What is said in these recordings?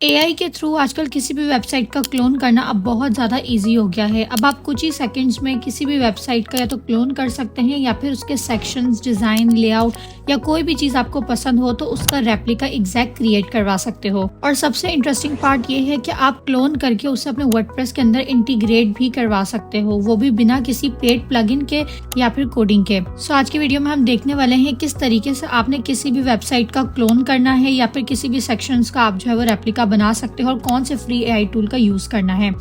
AI के through आजकल किसी भी वेबसाइट का क्लोन करना अब बहुत ज़्यादा इजी हो गया है। अब आप कुछ ही सेकंड्स में किसी भी वेबसाइट का या तो क्लोन कर सकते हैं या फिर उसके सेक्शंस, डिज़ाइन, लेआउट या कोई भी चीज़ आपको पसंद हो तो उसका रेप्लिका एग्जैक्ट क्रिएट करवा सकते हो। और सबसे इंटरेस्टिंग पार्ट ये है कि आप क्लोन करके उसे अपने वर्डप्रेस के अंदर इंटीग्रेट भी करवा सकते हो, वो भी बिना किसी पेड प्लगइन के या फिर कोडिंग के। सो आज की वीडियो में हम देखने वाले हैं किस तरीके से आपने किसी भी वेबसाइट का क्लोन करना है या फिर किसी भी सेक्शंस का आप जो है वो रेप्लिका बना सकते हो और कौन से फ्री एआई टूल का यूज करना है।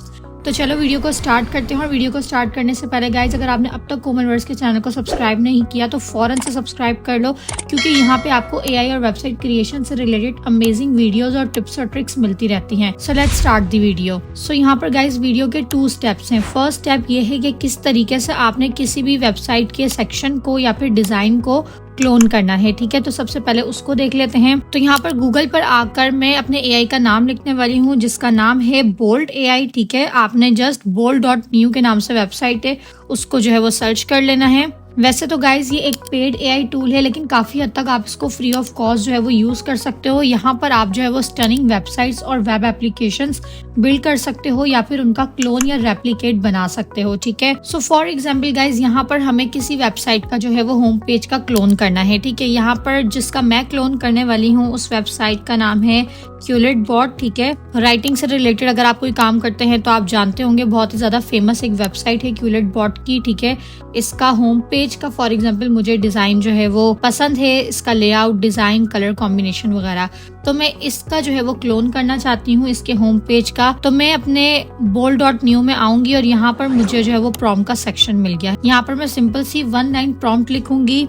तो चलो वीडियो को स्टार्ट करते हैं। और वीडियो को स्टार्ट करने से पहले गाइज, अगर आपने अब तक कॉमन वर्ड्स के चैनल को सब्सक्राइब नहीं किया तो फौरन से सब्सक्राइब कर लो, क्योंकि यहाँ पे आपको एआई और वेबसाइट क्रिएशन से रिलेटेड अमेजिंग वीडियोस और टिप्स और ट्रिक्स मिलती रहती हैं। So let's start the video. So यहाँ पर गाइज वीडियो के 2 स्टेप्स हैं। फर्स्ट स्टेप ये है कि किस तरीके से आपने किसी भी वेबसाइट के सेक्शन को या फिर डिजाइन को क्लोन करना है। ठीक है, तो सबसे पहले उसको देख लेते हैं। तो यहाँ पर गूगल पर आकर मैं अपने एआई का नाम लिखने वाली हूँ, जिसका नाम है बोल्ड एआई। ठीक है, आपने जस्ट bold.new के नाम से वेबसाइट है, उसको जो है वो सर्च कर लेना है। वैसे तो गाइज ये एक पेड एआई टूल है, लेकिन काफी हद तक आप इसको फ्री ऑफ कॉस्ट जो है वो यूज कर सकते हो। यहाँ पर आप जो है वो स्टनिंग वेबसाइट्स और वेब एप्लीकेशंस बिल्ड कर सकते हो या फिर उनका क्लोन या रेप्लिकेट बना सकते हो। ठीक है, सो फॉर एग्जाम्पल गाइज, यहाँ पर हमें किसी वेबसाइट का जो है वो होम पेज का क्लोन करना है। ठीक है, यहाँ पर जिसका मैं क्लोन करने वाली हूँ उस वेबसाइट का नाम है QletBot। ठीक है, राइटिंग से रिलेटेड अगर आप कोई काम करते हैं तो आप जानते होंगे, बहुत ही ज्यादा फेमस एक वेबसाइट है QletBot की। ठीक है, इसका होम पेज का फॉर एग्जांपल मुझे डिजाइन जो है वो पसंद है, इसका लेआउट, डिजाइन, कलर कॉम्बिनेशन वगैरह। तो मैं इसका जो है वो क्लोन करना चाहती हूँ इसके होम पेज का। तो मैं अपने bold.new में आऊंगी और यहाँ पर मुझे जो है वो प्रॉम्प्ट का सेक्शन मिल गया। यहाँ पर मैं सिंपल सी 1 लाइन प्रॉम्प्ट लिखूंगी।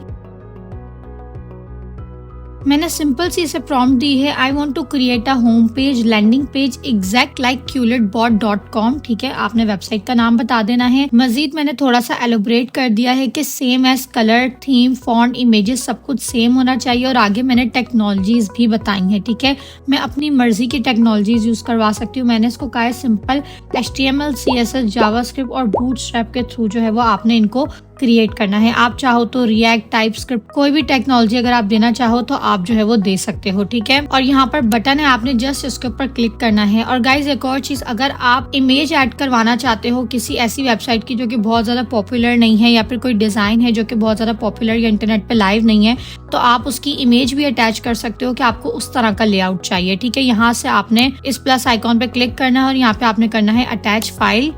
मैंने सिंपल सी इसे प्रॉम्प्ट दी है, I want to create a home page, landing page exact like QletBot.com। ठीक है, आपने वेबसाइट का नाम बता देना है। मजीद मैंने थोड़ा सा एलोबरेट कर दिया है कि same as colour, theme, font, images सब कुछ सेम होना चाहिए। और आगे मैंने टेक्नोलॉजीज भी बताई हैं। ठीक है, मैं अपनी मर्जी की टेक्नोलॉजीज यूज करवा सकती हूँ। मैंने इसको कहा है सिंपल HTML, CSS, जावास्क्रिप्ट और बूटस्ट्रैप के थ्रू जो है वो आपने इनको क्रिएट करना है। आप चाहो तो रिएक्ट, टाइपस्क्रिप्ट, कोई भी टेक्नोलॉजी अगर आप देना चाहो तो आप जो है वो दे सकते हो। ठीक है, और यहाँ पर बटन है, आपने जस्ट इसके ऊपर क्लिक करना है। और गाइज एक और चीज, अगर आप इमेज ऐड करवाना चाहते हो किसी ऐसी वेबसाइट की जो कि बहुत ज्यादा पॉपुलर नहीं है, या फिर कोई डिजाइन है जो कि बहुत ज्यादा पॉपुलर या इंटरनेट पे लाइव नहीं है, तो आप उसकी इमेज भी अटैच कर सकते हो कि आपको उस तरह का लेआउट चाहिए। ठीक है, यहाँ से आपने इस प्लस आइकॉन पे क्लिक करना है और यहाँ पे आपने करना है अटैच फाइल।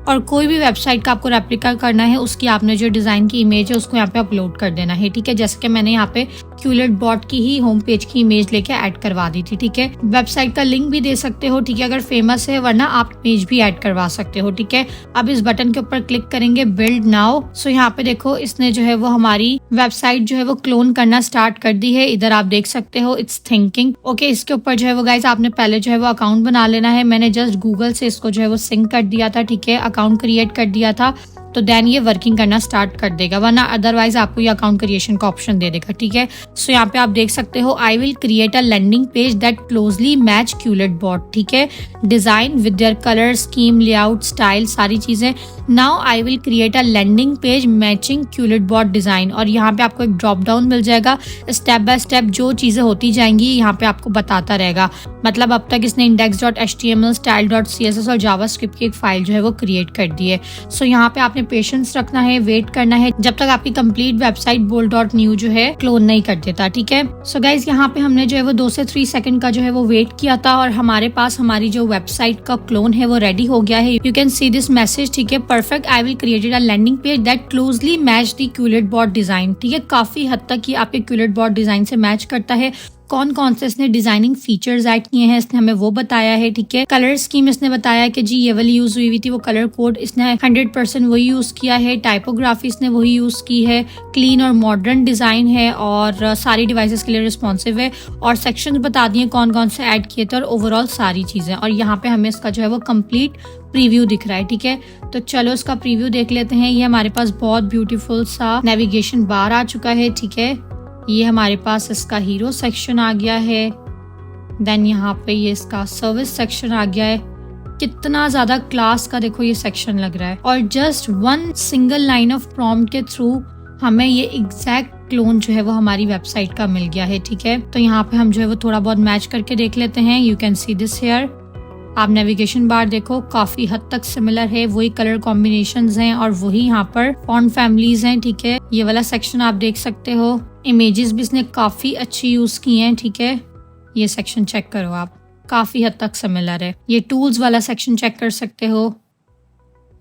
और कोई भी वेबसाइट का आपको रेप्लिका करना है उसकी आपने जो डिजाइन की इमेज है उसको यहाँ पे अपलोड कर देना है। ठीक है, जैसे कि मैंने यहाँ पे QletBot की ही होम पेज की इमेज लेके ऐड करवा दी थी। ठीक है, वेबसाइट का लिंक भी दे सकते हो, ठीक है, अगर फेमस है, वरना आप इमेज भी ऐड करवा सकते हो। ठीक है, अब इस बटन के ऊपर क्लिक करेंगे, बिल्ड नाउ। सो यहाँ पे देखो, इसने जो है वो हमारी वेबसाइट जो है वो क्लोन करना स्टार्ट कर दी है। इधर आप देख सकते हो इट्स थिंकिंग। ओके, इसके ऊपर जो है वो गाइज आपने पहले जो है वो अकाउंट बना लेना है। मैंने जस्ट गूगल से इसको जो है वो सिंक कर दिया था। ठीक है, अकाउंट क्रिएट कर दिया था, तो देन ये वर्किंग करना स्टार्ट कर देगा, वरना अदरवाइज आपको ये अकाउंट क्रिएशन का ऑप्शन दे देगा। ठीक है, सो यहाँ पे आप देख सकते हो, I will create a landing page that closely match QletBot। ठीक है, design with their colour scheme, layout, style, सारी चीजें। Now I will create a landing page matching QletBot design. और यहाँ पे आपको एक ड्रॉप डाउन मिल जाएगा, स्टेप बाय स्टेप जो चीजें होती जाएंगी यहाँ पे आपको बताता रहेगा। मतलब अब तक इसने index.html, style.css और जावास्क्रिप्ट की एक फाइल जो है वो क्रिएट कर दी है। सो यहाँ पे आपने पेशेंस रखना है, वेट करना है जब तक आपकी कंप्लीट वेबसाइट bold.new जो है क्लोन नहीं कर देता। ठीक है, सो गाइज यहाँ पे हमने जो है वो 2 से 3 सेकंड का जो है वो वेट किया था और हमारे पास हमारी जो वेबसाइट का क्लोन है वो रेडी हो गया है। You can see this message. ठीक है, perfect, I will created a landing page that closely match the QletBot design. ठीक है, काफी हद तक ये आपके QletBot डिजाइन से मैच करता है। कौन कौन से इसने डिजाइनिंग फीचर्स ऐड किए हैं इसने हमें वो बताया है। ठीक है, कलर स्कीम इसने बताया कि जी ये वाली यूज हुई थी, वो कलर कोड इसने 100% वही यूज किया है। टाइपोग्राफी इसने वही यूज की है। क्लीन और मॉडर्न डिजाइन है और सारी डिवाइसेस के लिए रिस्पॉन्सिव है। और सेक्शंस बता दिए कौन कौन से ऐड किए थे और ओवरऑल सारी चीजें। और यहाँ पे हमें इसका जो है वो कंप्लीट प्रीव्यू दिख रहा है। ठीक है, तो चलो इसका प्रीव्यू देख लेते हैं। ये हमारे पास बहुत ब्यूटीफुल सा नेविगेशन बार आ चुका है। ठीक है, ये हमारे पास इसका हीरो सेक्शन आ गया है। देन यहाँ पे ये इसका सर्विस सेक्शन आ गया है। कितना ज्यादा क्लास का देखो ये सेक्शन लग रहा है। और just 1 single line of prompt के थ्रू हमें ये एग्जैक्ट क्लोन जो है वो हमारी वेबसाइट का मिल गया है, ठीक है। तो यहाँ पे हम जो है वो थोड़ा बहुत मैच करके देख लेते हैं। You can see this here. आप नेविगेशन बार देखो, काफी हद तक सिमिलर है, वही कलर कॉम्बिनेशंस हैं और वही यहाँ पर फॉन्ट फैमिलीज हैं, ठीक है। ये वाला सेक्शन आप देख सकते हो, इमेजेस भी इसने काफी अच्छी यूज की हैं, ठीक है। ये सेक्शन चेक करो आप, काफी हद तक सिमिलर है। ये टूल्स वाला सेक्शन चेक कर सकते हो,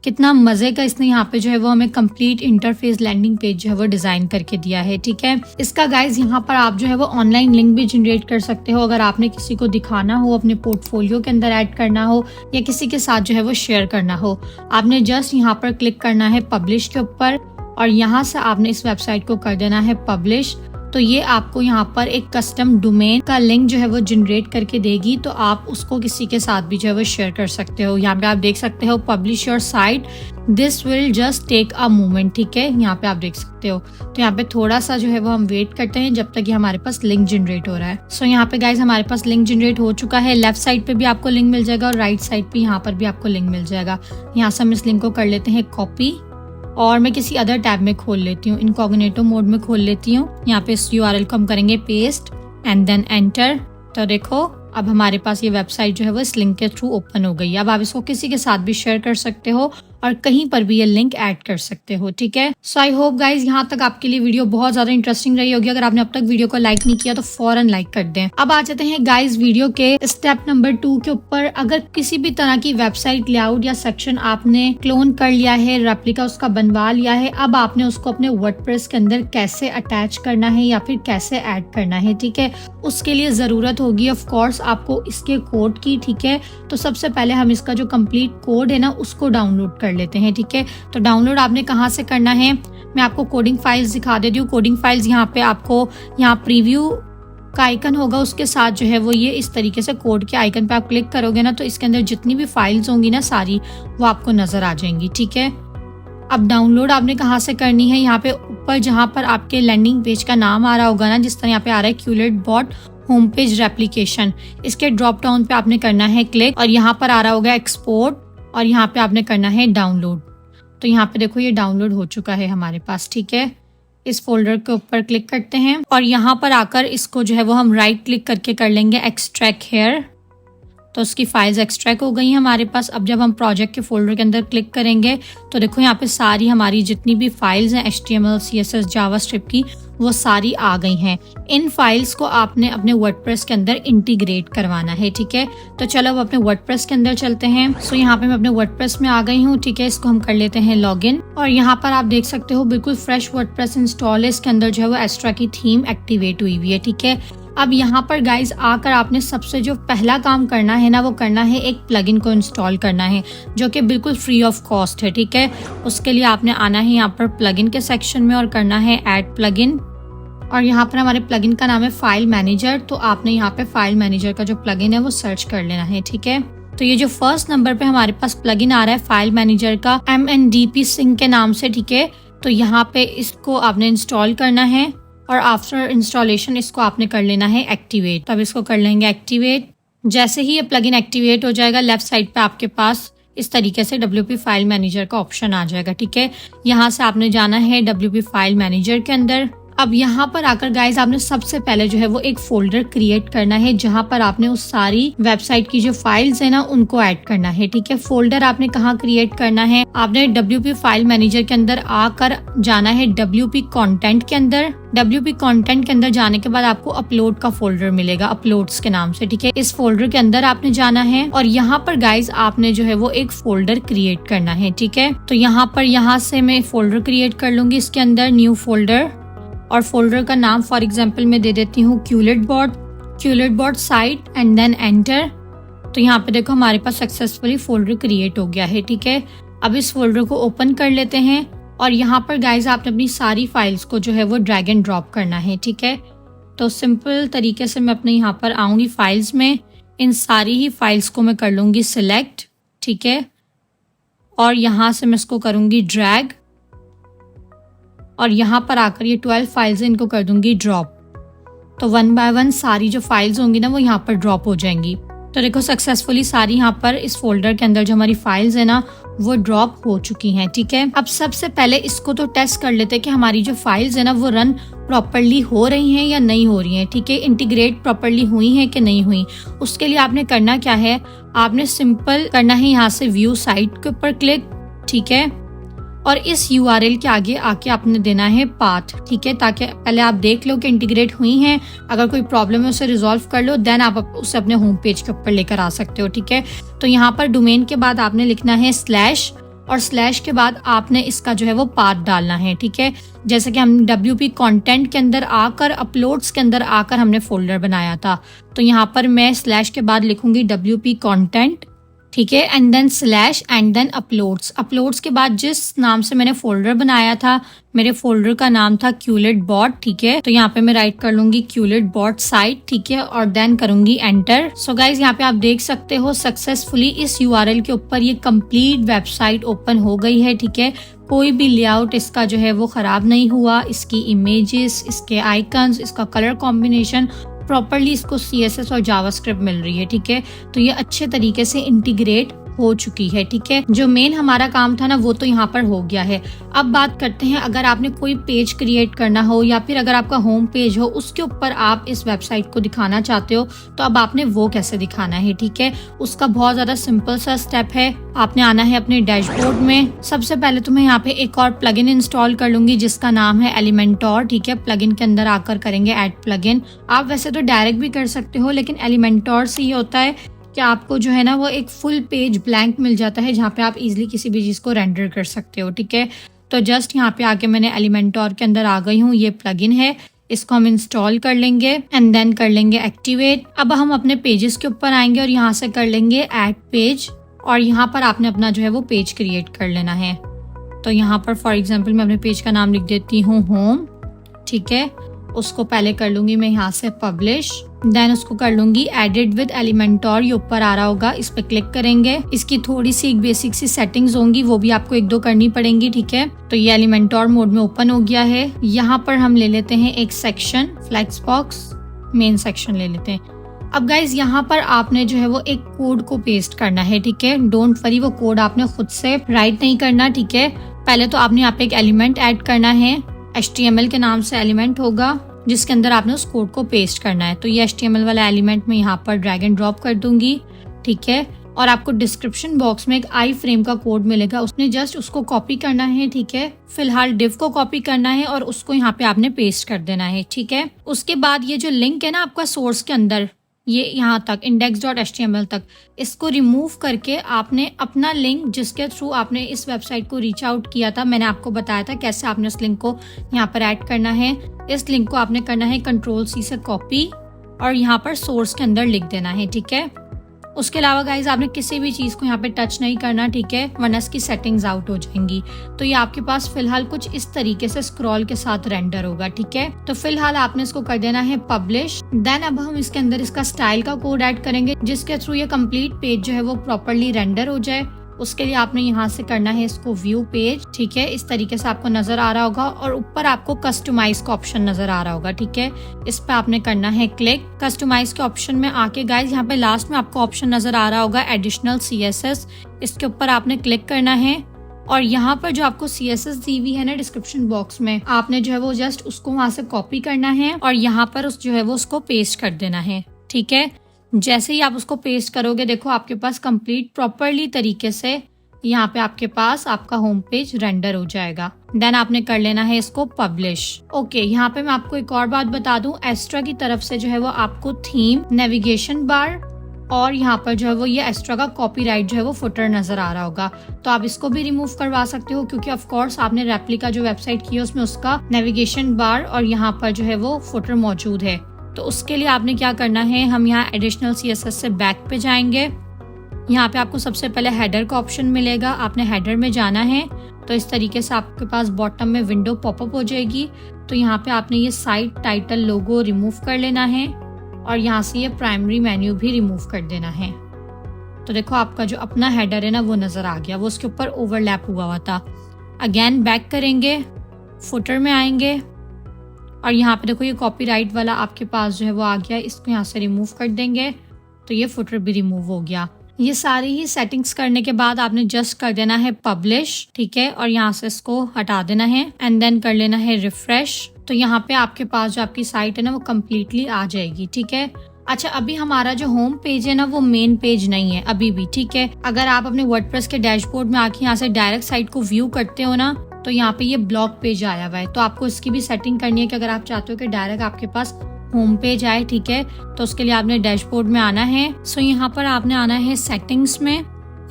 कितना मजे का इसने यहाँ पे जो है वो हमें कंप्लीट इंटरफेस लैंडिंग पेज जो है वो डिजाइन करके दिया है, ठीक है। इसका गाइज यहाँ पर आप जो है वो ऑनलाइन लिंक भी जनरेट कर सकते हो, अगर आपने किसी को दिखाना हो, अपने पोर्टफोलियो के अंदर ऐड करना हो या किसी के साथ जो है वो शेयर करना हो। आपने जस्ट यहाँ पर क्लिक करना है पब्लिश के ऊपर और यहाँ से आपने इस वेबसाइट को कर देना है पब्लिश। तो ये आपको यहाँ पर एक कस्टम डोमेन का लिंक जो है वो जनरेट करके देगी, तो आप उसको किसी के साथ भी जो है वो शेयर कर सकते हो। यहाँ पे आप देख सकते हो publish your site, this will just take a moment, ठीक है। यहाँ पे आप देख सकते हो। तो यहाँ पे थोड़ा सा जो है वो हम वेट करते हैं जब तक ये हमारे पास लिंक जनरेट हो रहा है। सो यहाँ पे गाइज हमारे पास लिंक जनरेट हो चुका है। लेफ्ट साइड पे भी आपको लिंक मिल जाएगा और राइट साइड पे यहाँ पर भी आपको लिंक मिल जाएगा। यहाँ से हम इस लिंक को कर लेते हैं कॉपी और मैं किसी अदर टैब में खोल लेती हूँ, इनकॉग्निटो मोड में खोल लेती हूँ। यहाँ पे इस URL को हम करेंगे पेस्ट एंड देन एंटर। तो देखो अब हमारे पास ये वेबसाइट जो है वो इस लिंक के थ्रू ओपन हो गई। अब आप इसको किसी के साथ भी शेयर कर सकते हो और कहीं पर भी ये लिंक ऐड कर सकते हो, ठीक है। सो आई होप गाइज यहाँ तक आपके लिए वीडियो बहुत ज्यादा इंटरेस्टिंग रही होगी। अगर आपने अब तक वीडियो को लाइक नहीं किया तो फौरन लाइक कर दें। अब आ जाते हैं गाइज वीडियो के स्टेप नंबर 2 के ऊपर। अगर किसी भी तरह की वेबसाइट लेआउट या सेक्शन आपने क्लोन कर लिया है, रेप्लिका उसका बनवा लिया है, अब आपने उसको अपने वर्डप्रेस के अंदर कैसे अटैच करना है या फिर कैसे ऐड करना है, ठीक है। उसके लिए जरूरत होगी ऑफ कोर्स आपको इसके कोड की, ठीक है। तो सबसे पहले हम इसका जो कंप्लीट कोड है ना उसको डाउनलोड कर लेते हैं, ठीक है। तो डाउनलोड आपने कहाँ से करना है, मैं आपको कोडिंग फाइल्स दिखा देती हूँ। कोडिंग फाइल्स यहाँ पे आपको यहाँ प्रीव्यू का आइकन होगा, उसके साथ जो है वो ये इस तरीके से कोड के आइकन पे आप क्लिक करोगे ना तो इसके अंदर जितनी भी फाइल्स होंगी ना सारी वो आपको नजर आ जाएंगी, ठीक है। अब डाउनलोड आपने कहाँ से करनी है, यहाँ पे ऊपर जहाँ पर आपके लैंडिंग पेज का नाम आ रहा होगा ना, जिस तरह यहाँ पे आ रहा है Qlet bot home page replication, इसके ड्रॉप डाउन पे आपने करना है क्लिक और यहाँ पर आ रहा होगा एक्सपोर्ट और यहाँ पे आपने करना है डाउनलोड। तो यहाँ पे देखो ये डाउनलोड हो चुका है हमारे पास, ठीक है। इस फोल्डर के ऊपर क्लिक करते हैं और यहाँ पर आकर इसको जो है वो हम राइट क्लिक करके कर लेंगे एक्सट्रैक्ट हेयर। तो उसकी फाइल्स एक्सट्रैक्ट हो गई हमारे पास। अब जब हम प्रोजेक्ट के फोल्डर के अंदर क्लिक करेंगे तो देखो यहाँ पे सारी हमारी जितनी भी फाइल्स हैं HTML, CSS, जावास्क्रिप्ट की वो सारी आ गई हैं। इन फाइल्स को आपने अपने वर्डप्रेस के अंदर इंटीग्रेट करवाना है, ठीक है। तो चलो अब अपने वर्डप्रेस के अंदर चलते हैं। सो यहाँ पे मैं अपने वर्डप्रेस में आ गई हूँ, ठीक है। इसको हम कर लेते हैं लॉगिन और यहाँ पर आप देख सकते हो बिल्कुल फ्रेश वर्डप्रेस इंस्टॉल है। इसके अंदर जो है वो एस्ट्रा की थीम एक्टिवेट हुई हुई है, ठीक है। अब यहाँ पर गाइज आकर आपने सबसे जो पहला काम करना है ना वो करना है एक प्लगइन को इंस्टॉल करना है जो कि बिल्कुल फ्री ऑफ कॉस्ट है, ठीक है। उसके लिए आपने आना है यहाँ पर प्लगइन के सेक्शन में और करना है ऐड प्लगइन और यहाँ पर हमारे प्लगइन का नाम है फाइल मैनेजर। तो आपने यहाँ पे फाइल मैनेजर का जो प्लगइन है वो सर्च कर लेना है, ठीक है। तो ये जो फर्स्ट नंबर पे हमारे पास प्लगइन आ रहा है फाइल मैनेजर का MNDP सिंक के नाम से, ठीक है। तो यहाँ पे इसको आपने इंस्टॉल करना है और आफ्टर इंस्टॉलेशन इसको आपने कर लेना है एक्टिवेट। तब इसको कर लेंगे एक्टिवेट। जैसे ही ये प्लगइन एक्टिवेट हो जाएगा लेफ्ट साइड पे आपके पास इस तरीके से WP फाइल मैनेजर का ऑप्शन आ जाएगा, ठीक है। यहाँ से आपने जाना है WP फाइल मैनेजर के अंदर। अब यहाँ पर आकर गाइज आपने सबसे पहले जो है वो एक फोल्डर क्रिएट करना है जहाँ पर आपने उस सारी वेबसाइट की जो फाइल्स है ना उनको ऐड करना है, ठीक है। फोल्डर आपने कहाँ क्रिएट करना है, आपने WP फाइल मैनेजर के अंदर आकर जाना है WP कंटेंट के अंदर। WP कंटेंट के अंदर जाने के बाद आपको अपलोड का फोल्डर मिलेगा अपलोड्स के नाम से, ठीक है। इस फोल्डर के अंदर आपने जाना है और यहाँ पर गाइज आपने जो है वो एक फोल्डर क्रिएट करना है, ठीक है। तो यहाँ से मैं फोल्डर क्रिएट कर लूंगी इसके अंदर न्यू फोल्डर और फोल्डर का नाम फॉर एग्जांपल मैं दे देती हूँ Qlet bot site and then enter. तो यहाँ पे देखो हमारे पास सक्सेसफुली फोल्डर क्रिएट हो गया है, ठीक है। अब इस फोल्डर को ओपन कर लेते हैं और यहाँ पर गाइज आपने अपनी सारी फाइल्स को जो है वो ड्रैग एंड ड्रॉप करना है, ठीक है। तो सिंपल तरीके से मैं अपने यहाँ पर आऊंगी फाइल्स में, इन सारी ही फाइल्स को मैं कर लूंगी सिलेक्ट, ठीक है। और यहाँ से मैं इसको करूंगी ड्रैग और यहाँ पर आकर ये 12 फाइल्स हैं इनको कर दूंगी ड्रॉप। तो 1 बाय 1 सारी जो फाइल्स होंगी ना वो यहाँ पर ड्रॉप हो जाएंगी। तो देखो सक्सेसफुली सारी यहाँ पर इस फोल्डर के अंदर जो हमारी फाइल्स है ना वो ड्रॉप हो चुकी हैं। ठीक है, अब सबसे पहले इसको तो टेस्ट कर लेते हैं कि हमारी जो फाइल्स है ना वो रन प्रॉपरली हो रही हैं या नहीं हो रही हैं। ठीक है, इंटीग्रेट प्रॉपरली हुई हैं कि नहीं हुई। उसके लिए आपने करना क्या है, आपने सिंपल करना है यहाँ से व्यू साइट के ऊपर क्लिक। ठीक है, और इस URL के आगे आके आपने देना है पाथ। ठीक है, ताकि पहले आप देख लो कि इंटीग्रेट हुई हैं, अगर कोई प्रॉब्लम है उसे रिजॉल्व कर लो, देन आप उसे अपने होम पेज के ऊपर लेकर आ सकते हो। ठीक है, तो यहाँ पर डोमेन के बाद आपने लिखना है स्लैश, और स्लैश के बाद आपने इसका जो है वो पाथ डालना है। ठीक है, जैसे कि हम WP कंटेंट के अंदर आकर, अपलोड्स के अंदर आकर हमने फोल्डर बनाया था, तो यहाँ पर मैं स्लैश के बाद लिखूंगी WP कंटेंट। ठीक है, and then slash and then uploads. Uploads के बाद जिस नाम से मैंने फोल्डर बनाया था, मेरे फोल्डर का नाम था क्यूलेट बॉट। ठीक है, तो यहाँ पे मैं राइट कर लूंगी क्यूलेट बॉट साइट। ठीक है, और देन करूंगी एंटर। सो गाइज यहाँ पे आप देख सकते हो सक्सेसफुली इस URL के ऊपर ये कंप्लीट वेबसाइट ओपन हो गई है। ठीक है, कोई भी लेआउट इसका जो है वो खराब नहीं हुआ, इसकी इमेजेस, इसके आइकन्स, इसका कलर कॉम्बिनेशन प्रॉपरली इसको CSS और जावास्क्रिप्ट मिल रही है। ठीक है, तो ये अच्छे तरीके से इंटीग्रेट हो चुकी है। ठीक है, जो मेन हमारा काम था ना वो तो यहाँ पर हो गया है। अब बात करते हैं, अगर आपने कोई पेज क्रिएट करना हो या फिर अगर आपका होम पेज हो उसके ऊपर आप इस वेबसाइट को दिखाना चाहते हो, तो अब आपने वो कैसे दिखाना है। ठीक है, उसका बहुत ज्यादा सिंपल सा स्टेप है। आपने आना है अपने डैशबोर्ड में। सबसे पहले तो मैं यहाँ पे एक और प्लगइन इंस्टॉल कर लूंगी जिसका नाम है एलिमेंटोर। ठीक है, प्लगइन के अंदर आकर करेंगे ऐड प्लगइन। आप वैसे तो डायरेक्ट भी कर सकते हो, लेकिन एलिमेंटोर से ये होता है कि आपको जो है ना वो एक फुल पेज ब्लैंक मिल जाता है जहाँ पे आप इजीली किसी भी चीज को रेंडर कर सकते हो। ठीक है, तो जस्ट यहाँ पे आके मैंने एलिमेंटोर के अंदर आ गई हूँ। ये प्लगइन है, इसको हम इंस्टॉल कर लेंगे एंड देन कर लेंगे एक्टिवेट। अब हम अपने पेजेस के ऊपर आएंगे और यहाँ से कर लेंगे ऐड पेज, और यहाँ पर आपने अपना जो है वो पेज क्रिएट कर लेना है। तो यहाँ पर फॉर एग्जाम्पल मैं अपने पेज का नाम लिख देती हूँ होम। ठीक है, उसको पहले कर लूंगी मैं यहाँ से पब्लिश, देन उसको कर लूंगी एडिट विद एलिमेंटोर। ये ऊपर आ रहा होगा, इस पे क्लिक करेंगे। इसकी थोड़ी सी एक बेसिक सी सेटिंग्स होंगी, वो भी आपको 1-2 करनी पड़ेंगी। ठीक है, तो ये एलिमेंटोर मोड में ओपन हो गया है। यहाँ पर हम ले लेते हैं एक section, flex box main section ले लेते हैं। अब गाइज यहाँ पर आपने जो है वो एक कोड को पेस्ट करना है। ठीक है, डोंट वरी, वो कोड आपने खुद से राइट नहीं करना। ठीक है, पहले तो आपने यहाँ पे एक एलिमेंट ऐड करना है, HTML के नाम से एलिमेंट होगा जिसके अंदर आपने उस कोड को पेस्ट करना है। तो ये HTML वाला एलिमेंट मैं यहाँ पर ड्रैग एंड ड्रॉप कर दूंगी। ठीक है, और आपको डिस्क्रिप्शन बॉक्स में एक आई फ्रेम का कोड मिलेगा, उसने जस्ट उसको कॉपी करना है। ठीक है, फिलहाल डिव को कॉपी करना है और उसको यहाँ पे आपने पेस्ट कर देना है। ठीक है, उसके बाद ये जो लिंक है ना आपका सोर्स के अंदर, ये यहाँ तक index.html तक, इसको रिमूव करके आपने अपना लिंक जिसके थ्रू आपने इस वेबसाइट को रीच आउट किया था, मैंने आपको बताया था कैसे आपने उस लिंक को यहाँ पर ऐड करना है। इस लिंक को आपने करना है Ctrl+C से कॉपी और यहाँ पर सोर्स के अंदर लिख देना है। ठीक है, उसके अलावा गाइज आपने किसी भी चीज को यहाँ पे टच नहीं करना। ठीक है, वरना इसकी सेटिंग्स आउट हो जाएंगी। तो ये आपके पास फिलहाल कुछ इस तरीके से स्क्रॉल के साथ रेंडर होगा। ठीक है, तो फिलहाल आपने इसको कर देना है पब्लिश। देन अब हम इसके अंदर इसका स्टाइल का कोड ऐड करेंगे जिसके थ्रू ये कंप्लीट पेज जो है वो प्रॉपरली रेंडर हो जाए। उसके लिए आपने यहाँ से करना है इसको व्यू पेज। ठीक है, इस तरीके से आपको नजर आ रहा होगा और ऊपर आपको कस्टमाइज का ऑप्शन नजर आ रहा होगा। ठीक है, इस पे आपने करना है क्लिक। कस्टमाइज के ऑप्शन में आके गाइज यहाँ पे लास्ट में आपको ऑप्शन नजर आ रहा होगा एडिशनल CSS, इसके ऊपर आपने क्लिक करना है और यहाँ पर जो आपको CSS दी हुई है ना डिस्क्रिप्शन बॉक्स में, आपने जो है वो जस्ट उसको वहां से कॉपी करना है और यहाँ पर उस जो है वो उसको पेस्ट कर देना है। ठीक है, जैसे ही आप उसको पेस्ट करोगे देखो आपके पास कंप्लीट प्रॉपरली तरीके से यहाँ पे आपके पास आपका होम पेज रेंडर हो जाएगा। देन आपने कर लेना है इसको पब्लिश। ओके, यहाँ पे मैं आपको एक और बात बता दूं, एस्ट्रा की तरफ से जो है वो आपको थीम, नेविगेशन बार और यहाँ पर जो है वो ये एस्ट्रा का कॉपीराइट जो है वो फुटर नजर आ रहा होगा, तो आप इसको भी रिमूव करवा सकते हो क्योंकि ऑफ कोर्स आपने रेप्लिका जो वेबसाइट की है उसमें उसका नेविगेशन बार और यहाँ पर जो है वो फुटर मौजूद है। तो उसके लिए आपने क्या करना है, हम यहाँ एडिशनल CSS से बैक पे जाएंगे। यहाँ पे आपको सबसे पहले हेडर का ऑप्शन मिलेगा, आपने हेडर में जाना है। तो इस तरीके से आपके पास बॉटम में विंडो पॉपअप हो जाएगी। तो यहाँ पे आपने ये साइट टाइटल लोगो रिमूव कर लेना है और यहाँ से ये प्राइमरी मेन्यू भी रिमूव कर देना है। तो देखो आपका जो अपना हेडर है ना वो नजर आ गया, वो उसके ऊपर ओवरलैप हुआ था। अगेन बैक करेंगे, फुटर में आएंगे और यहाँ पे देखो ये कॉपीराइट वाला आपके पास जो है वो आ गया, इसको यहाँ से रिमूव कर देंगे। तो ये फुटर भी रिमूव हो गया। ये सारी ही सेटिंग्स करने के बाद आपने जस्ट कर देना है पब्लिश, ठीक है, और यहाँ से इसको हटा देना है एंड देन कर लेना है रिफ्रेश। तो यहाँ पे आपके पास जो आपकी साइट है ना वो कम्प्लीटली आ जाएगी, ठीक है। अच्छा, अभी हमारा जो होम पेज है ना वो मेन पेज नहीं है अभी भी, ठीक है। अगर आप अपने वर्डप्रेस के डैशबोर्ड में आके यहाँ से डायरेक्ट साइट को व्यू करते हो ना तो यहाँ पे ये ब्लॉग पेज आया हुआ है। तो आपको इसकी भी सेटिंग करनी है कि अगर आप चाहते हो कि डायरेक्ट आपके पास होम पेज आए, ठीक है, तो उसके लिए आपने डैशबोर्ड में आना है। सो यहाँ पर आपने आना है सेटिंग्स में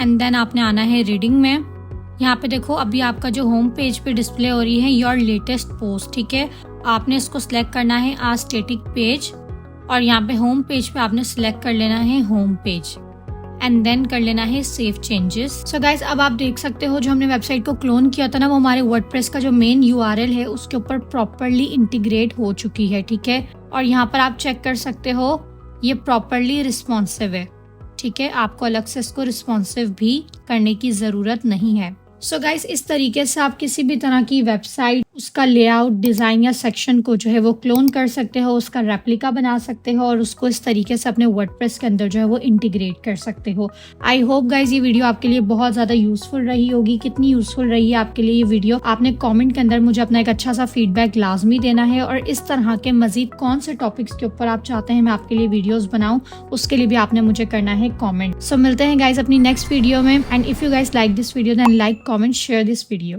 एंड देन आपने आना है रीडिंग में। यहाँ पे देखो अभी आपका जो होम पेज पे डिस्प्ले हो रही है योर लेटेस्ट पोस्ट, ठीक है। आपने इसको सिलेक्ट करना है आज स्टैटिक पेज और यहाँ पे होम पेज पे आपने सिलेक्ट कर लेना है होम पेज एंड देन कर लेना है सेव चेंजेस। सो गाइज अब आप देख सकते हो जो हमने वेबसाइट को क्लोन किया था ना वो हमारे वर्डप्रेस का जो मेन यूआरएल है उसके ऊपर प्रॉपरली इंटीग्रेट हो चुकी है, ठीक है। और यहाँ पर आप चेक कर सकते हो ये प्रॉपरली रिस्पॉन्सिव है, ठीक है। आपको अलग से इसको रिस्पॉन्सिव भी करने की जरूरत नहीं है। सो गाइस इस तरीके से आप किसी भी तरह की वेबसाइट, उसका लेआउट, डिजाइन या सेक्शन को जो है वो क्लोन कर सकते हो, उसका रेप्लिका बना सकते हो और उसको इस तरीके से अपने वर्डप्रेस के अंदर जो है वो इंटीग्रेट कर सकते हो। आई होप गाइस ये वीडियो आपके लिए बहुत ज्यादा यूजफुल रही होगी। कितनी यूजफुल रही है आपके लिए ये वीडियो आपने कॉमेंट के अंदर मुझे अपना एक अच्छा सा फीडबैक लाजमी देना है। और इस तरह के मजीद कौन से टॉपिक्स के ऊपर आप चाहते हैं मैं आपके लिए वीडियोज बनाऊं उसके लिए भी आपने मुझे करना है कॉमेंट। सो मिलते हैं गाइज अपनी नेक्स्ट वीडियो में and if you guys like this video then like, comment, share this video.